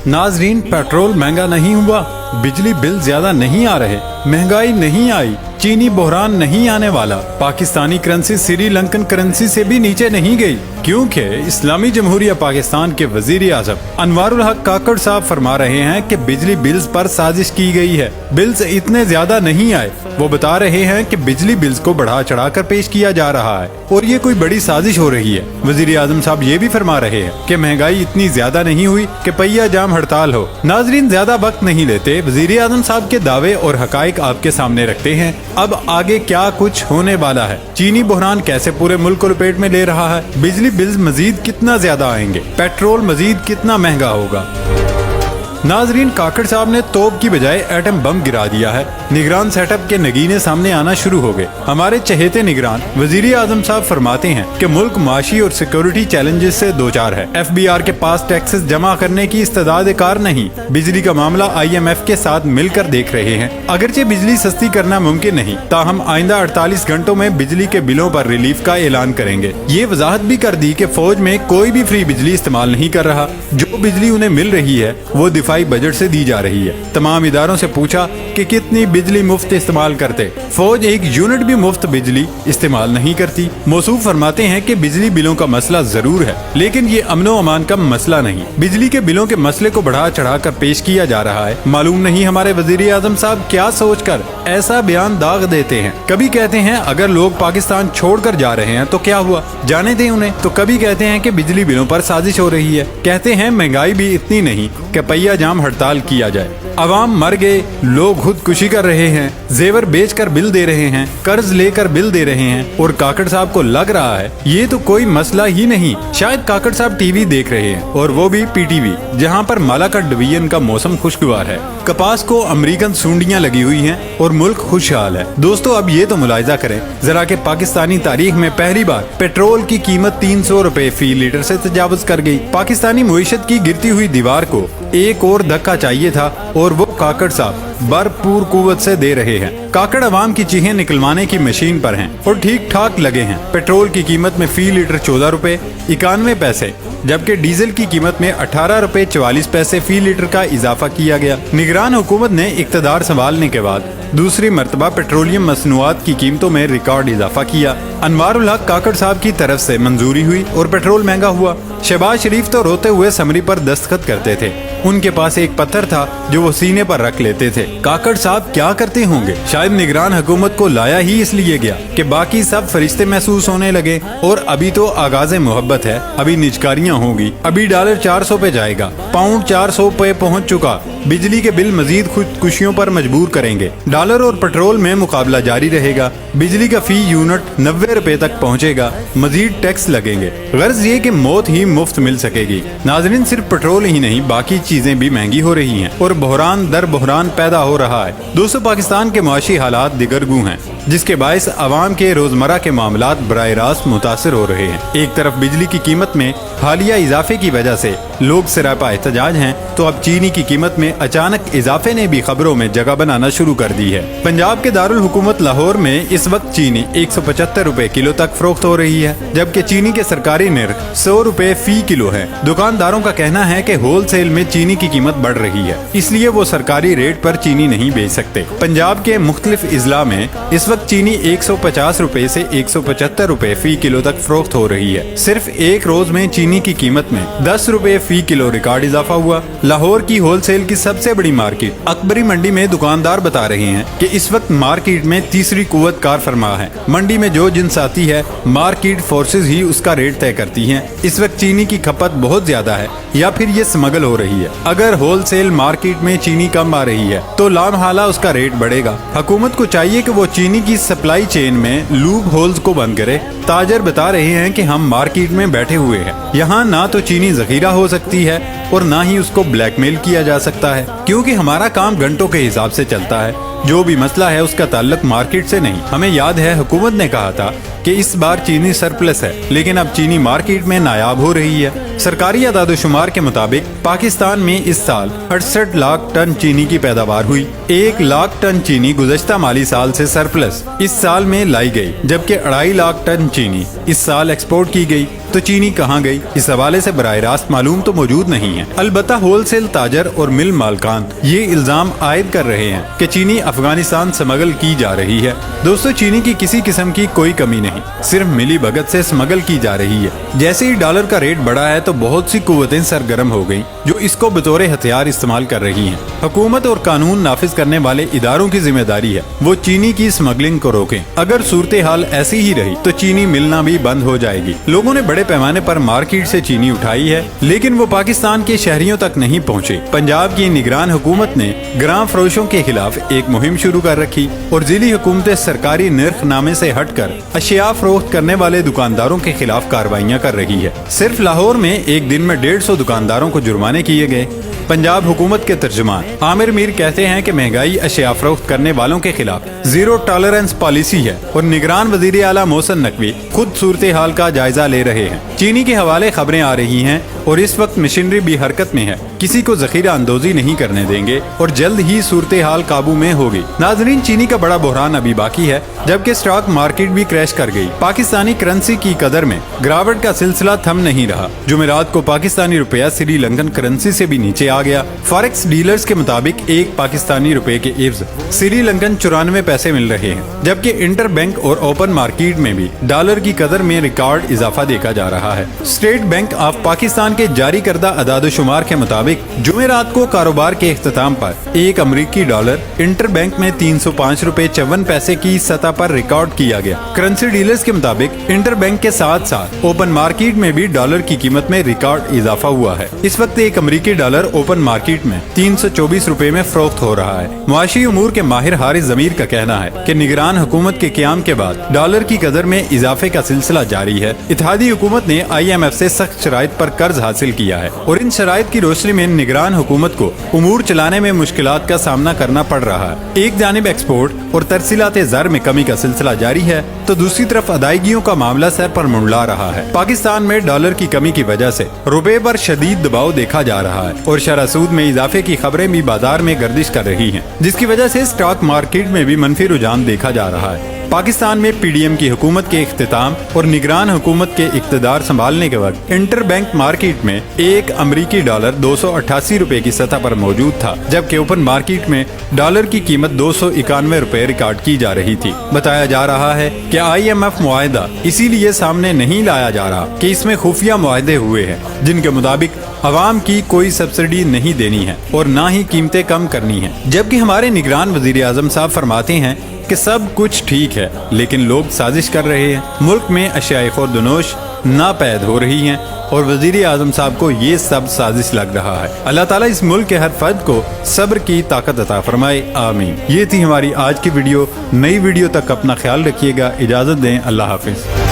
नाजरीन, पेट्रोल महंगा नहीं हुआ, बिजली बिल ज्यादा नहीं आ रहे, महंगाई नहीं आई, चीनी बहरान नहीं आने वाला, पाकिस्तानी करेंसी श्रीलंकन करेंसी से भी नीचे नहीं गई, क्योंकि इस्लामी जमहूरिया पाकिस्तान के वजीर आजम अनवारुल हक काकड़ साहब फरमा रहे हैं कि बिजली बिल्स पर साजिश की गई है। बिल्स इतने ज्यादा नहीं आए। वो बता रहे हैं कि बिजली बिल्स को बढ़ा चढ़ा कर पेश किया जा रहा है और ये कोई बड़ी साजिश हो रही है। वजीर आजम साहब ये भी फरमा रहे हैं कि महंगाई इतनी ज्यादा नहीं हुई कि पहिया जाम हड़ताल हो। नाजरीन, ज्यादा वक्त नहीं लेते, वजीर आजम साहब के दावे और हकाइक आपके सामने रखते हैं। अब आगे क्या कुछ होने वाला है, चीनी बहरान कैसे पूरे मुल्क को लपेट में ले रहा है, बिजली बिल्स मजीद कितना ज्यादा आएंगे, पेट्रोल मजीद कितना महंगा होगा। नाजरीन, काकड़ साहब ने तोप की बजाय एटम बम गिरा दिया है। निगरान सेटअप के नगीने सामने आना शुरू हो गए। हमारे चहेते निगरान वजीर आजम साहब फरमाते हैं कि मुल्क माशी और सिक्योरिटी चैलेंजेस से दो चार है। FBR के पास टैक्सेस जमा करने की इस्तेदाद कार नहीं। बिजली का मामला IMF के साथ मिलकर देख रहे हैं। अगरचे बिजली सस्ती करना मुमकिन नहीं, ताहम आइंदा 48 घंटों में बिजली के बिलों पर रिलीफ का ऐलान करेंगे। ये वजाहत भी कर दी कि फौज में कोई भी फ्री बिजली इस्तेमाल नहीं कर रहा। जो बिजली उन्हें मिल रही है वो दिफाई बजट से दी जा रही है। तमाम इदारों से पूछा कि कितनी बिजली मुफ्त इस्तेमाल करते, फौज एक यूनिट भी मुफ्त बिजली इस्तेमाल नहीं करती। मौसूफ फरमाते हैं कि बिजली बिलों का मसला जरूर है, लेकिन ये अमनो अमान का मसला नहीं। बिजली के बिलों के मसले को बढ़ा चढ़ा कर पेश किया जा रहा है। मालूम नहीं हमारे वजीर आजम साहब क्या सोचकर ऐसा बयान दाग देते हैं। कभी कहते हैं अगर लोग पाकिस्तान छोड़कर जा रहे हैं तो क्या हुआ, जाने दें उन्हें, तो कभी कहते हैं कि बिजली बिलों पर साजिश हो रही है। कहते हैं महंगाई भी इतनी नहीं कि पहिया जाम हड़ताल किया जाए। अवाम मर गए, लोग खुदकुशी कर रहे हैं, जेवर बेचकर बिल दे रहे हैं, कर्ज लेकर बिल दे रहे हैं, और काकड़ साहब को लग रहा है ये तो कोई मसला ही नहीं। शायद काकड़ साहब टीवी देख रहे हैं, और वो भी PTV, जहां पर मालाकट डिवीजन का मौसम खुशगवार है। कपास को अमेरिकन सूंडियां लगी हुई हैं और मुल्क खुशहाल है। दोस्तों, अब ये तो मुलाहिजा करें जरा कि पाकिस्तानी तारीख में पहली बार पेट्रोल की कीमत 300 रुपए फी लीटर से तजावुज कर गई। पाकिस्तानी मुईशत की गिरती हुई दीवार को एक और धक्का चाहिए था, और वो काकड़ साहब भरपूर कुव्वत से दे रहे हैं। काकड़ अवाम की चीखें निकलवाने की मशीन पर हैं और ठीक ठाक लगे हैं। पेट्रोल की कीमत में फी लीटर 14 रुपए 91 पैसे, जबकि डीजल की कीमत में 18 रुपए 44 पैसे फी लीटर का इजाफा किया गया। निगरान हुकूमत ने इक्तदार संभालने के बाद दूसरी मर्तबा पेट्रोलियम मसनूआत की कीमतों में रिकॉर्ड इजाफा किया। अनवारुल हक काकड़ साहब की तरफ से मंजूरी हुई और पेट्रोल महंगा हुआ। शहबाज शरीफ तो रोते हुए समरी पर दस्तखत करते थे। उनके पास एक पत्थर था जो वो सीने पर रख लेते थे। काकड़ साहब क्या करते होंगे? शायद निगरान हुकूमत को लाया ही इसलिए गया कि बाकी सब फरिश्ते महसूस होने लगे। और अभी तो आगाज़े मोहब्बत है, अभी निजकारियाँ होंगी। अभी डॉलर 400 पे जाएगा, पाउंड 400 पे पहुँच चुका। बिजली के बिल मजीद खुदकुशियों पर मजबूर करेंगे। डॉलर और पेट्रोल में मुकाबला जारी रहेगा। बिजली का फी यूनिट 90 रुपए तक पहुँचेगा। मजीद टैक्स लगेंगे। गर्ज ये कि मौत ही मुफ्त मिल सकेगी। नाजरीन, सिर्फ पेट्रोल ही नहीं, बाकी चीजें भी महंगी हो रही हैं और बहरान दर बहरान पैदा हो रहा है। दोस्तों, पाकिस्तान के माशी हालात दिगरगू हैं, जिसके बायस अवाम के रोजमर्रा के मामलात बराह रास्त मुतासिर हो रहे हैं। एक तरफ बिजली की कीमत में हालिया इजाफे की वजह से लोग सरापा एहतजाज हैं, तो अब चीनी की कीमत में अचानक इजाफे ने भी खबरों में जगह बनाना शुरू कर दी है। पंजाब के दारुल हुकूमत लाहौर में इस वक्त चीनी 175 रुपए किलो तक फरोख्त हो रही है, जबकि चीनी के सरकारी निर्ख 100 रुपए फी किलो है। दुकानदारों का कहना है कि होलसेल में चीनी की कीमत बढ़ रही है, इसलिए वो सरकारी रेट पर चीनी नहीं बेच सकते। पंजाब के मुख्तलिफ इजला में इस वक्त चीनी 150 रुपए से 175 रुपए फी किलो तक फरोख्त हो रही है। सिर्फ एक रोज में चीनी की कीमत में 10 रुपए फी किलो रिकॉर्ड इजाफा हुआ। लाहौर की होलसेल की सबसे बड़ी मार्केट अकबरी मंडी में दुकानदार बता रहे हैं कि इस वक्त मार्केट में तीसरी कुव्वत कार फरमा है। मंडी में जो जिन्स आती है, मार्केट फोर्सेज ही उसका रेट तय करती हैं। इस वक्त चीनी की खपत बहुत ज्यादा है, या फिर ये स्मगल हो रही है। अगर होलसेल मार्केट में चीनी कम आ रही है तो लामहाला उसका रेट बढ़ेगा। हुकूमत को चाहिए कि वो चीनी की सप्लाई चेन में लूप होल्स को बंद करे। ताजर बता रहे हैं कि हम मार्केट में बैठे हुए हैं, यहाँ ना तो चीनी जखीरा हो सकती है और ना ही उसको ब्लैकमेल किया जा सकता है, क्योंकि हमारा काम घंटों के हिसाब से चलता है। जो भी मसला है उसका ताल्लुक मार्केट से नहीं। हमें याद है हुकूमत ने कहा था कि इस बार चीनी सरप्लस है, लेकिन अब चीनी मार्केट में नायाब हो रही है। सरकारी अदाद-ओ-शुमार के मुताबिक पाकिस्तान में इस साल 68 लाख टन चीनी की पैदावार हुई। 1 लाख टन चीनी गुज़श्ता माली साल से सरप्लस इस साल में लाई गई, जबकि 2.5 लाख टन चीनी इस साल एक्सपोर्ट की गई। तो تو چینی کہاں گئی؟ اس حوالے سے براہ راست معلوم تو موجود نہیں ہے۔ البتہ ہول سیل تاجر اور مل مالکان یہ الزام عائد کر رہے ہیں کہ چینی افغانستان سمگل کی جا رہی ہے۔ دوستو، چینی کی کسی قسم کی کوئی کمی نہیں، صرف ملی بھگت سے سمگل کی جا رہی ہے۔ جیسے ہی ڈالر کا ریٹ بڑھا ہے تو بہت سی قوتیں سرگرم ہو گئیں جو اس کو بطور ہتھیار استعمال کر رہی ہیں۔ حکومت اور قانون نافذ کرنے والے اداروں کی ذمہ داری ہے وہ چینی کی اسمگلنگ کو روکیں۔ اگر صورتحال ایسی ہی رہی تو چینی ملنا بھی بند ہو جائے گی۔ لوگوں نے بڑے پیمانے پر مارکیٹ سے چینی اٹھائی ہے لیکن وہ پاکستان کے شہریوں تک نہیں پہنچے۔ پنجاب کی نگران حکومت نے گراں فروشوں کے خلاف ایک مہم شروع کر رکھی اور ضلعی حکومتیں سرکاری نرخ نامے سے ہٹ کر اشیاء فروخت کرنے والے دکانداروں کے خلاف کارروائیاں کر رہی ہے۔ صرف لاہور میں ایک دن میں 150 دکانداروں کو جرمانے کیے گئے۔ پنجاب حکومت کے ترجمان عامر میر کہتے ہیں کہ مہنگائی اشیاء فروخت کرنے والوں کے خلاف زیرو ٹالرنس پالیسی ہے اور نگران وزیر اعلیٰ محسن نقوی خود صورتحال کا جائزہ لے رہے ہیں۔ چینی کے حوالے خبریں آ رہی ہیں اور اس وقت مشینری بھی حرکت میں ہے، کسی کو ذخیرہ اندوزی نہیں کرنے دیں گے اور جلد ہی صورتحال قابو میں ہوگی۔ ناظرین، چینی کا بڑا بحران ابھی باقی ہے جبکہ اسٹاک مارکیٹ بھی کریش کر گئی۔ پاکستانی کرنسی کی قدر میں گراوٹ کا سلسلہ تھم نہیں رہا۔ جمعرات کو پاکستانی روپیہ سری لنکن کرنسی سے بھی نیچے آ گیا۔ فارکس ڈیلرز کے مطابق ایک پاکستانی روپے کے عوض سری لنکن 94 پیسے مل رہے ہیں، جبکہ انٹر بینک اور اوپن مارکیٹ میں بھی ڈالر کی قدر میں ریکارڈ اضافہ دیکھا جا رہا ہے۔ اسٹیٹ بینک آف پاکستان کے جاری کردہ اعداد و شمار کے مطابق جمعرات کو کاروبار کے اختتام پر ایک امریکی ڈالر انٹر بینک میں 305 روپے 54 پیسے کی سطح پر ریکارڈ کیا گیا۔ کرنسی ڈیلرز کے مطابق انٹر بینک کے ساتھ ساتھ اوپن مارکیٹ میں بھی ڈالر کی قیمت میں ریکارڈ اضافہ ہوا ہے۔ اس وقت ایک امریکی ڈالر اوپن مارکیٹ میں 324 روپے میں فروخت ہو رہا ہے۔ معاشی امور کے ماہر حارث ضمیر کا کہنا ہے کہ نگران حکومت کے قیام کے بعد ڈالر کی قدر میں اضافے کا سلسلہ جاری ہے۔ اتحادی حکومت نے IMF سے سخت شرائط پر قرض حاصل کیا ہے اور ان شرائط کی روشنی میں نگران حکومت کو امور چلانے میں مشکلات کا سامنا کرنا پڑ رہا ہے۔ ایک جانب ایکسپورٹ اور ترسیلات زر میں کمی کا سلسلہ جاری ہے تو دوسری طرف ادائیگیوں کا معاملہ سر پر منڈلا رہا ہے۔ پاکستان میں ڈالر کی کمی کی وجہ سے روپے پر شدید دباؤ دیکھا جا رہا ہے اور شرح سود میں اضافے کی خبریں بھی بازار میں گردش کر رہی ہیں، جس کی وجہ سے اسٹاک مارکیٹ میں بھی منفی رجحان دیکھا جا رہا ہے۔ پاکستان میں PDM کی حکومت کے اختتام اور نگران حکومت کے اقتدار سنبھالنے کے وقت انٹر بینک مارکیٹ میں ایک امریکی ڈالر 288 روپے کی سطح پر موجود تھا، جبکہ اوپن مارکیٹ میں ڈالر کی قیمت 291 روپے ریکارڈ کی جا رہی تھی۔ بتایا جا رہا ہے کہ IMF معاہدہ اسی لیے سامنے نہیں لایا جا رہا کہ اس میں خفیہ معاہدے ہوئے ہیں جن کے مطابق عوام کی کوئی سبسڈی نہیں دینی ہے اور نہ ہی قیمتیں کم کرنی ہیں، جبکہ ہمارے نگران وزیر اعظم صاحب فرماتے ہیں کہ سب کچھ ٹھیک ہے لیکن لوگ سازش کر رہے ہیں۔ ملک میں اشیاء خوردونوش ناپید ہو رہی ہیں اور وزیر اعظم صاحب کو یہ سب سازش لگ رہا ہے۔ اللہ تعالیٰ اس ملک کے ہر فرد کو صبر کی طاقت عطا فرمائے، آمین۔ یہ تھی ہماری آج کی ویڈیو۔ نئی ویڈیو تک اپنا خیال رکھیے گا، اجازت دیں، اللہ حافظ۔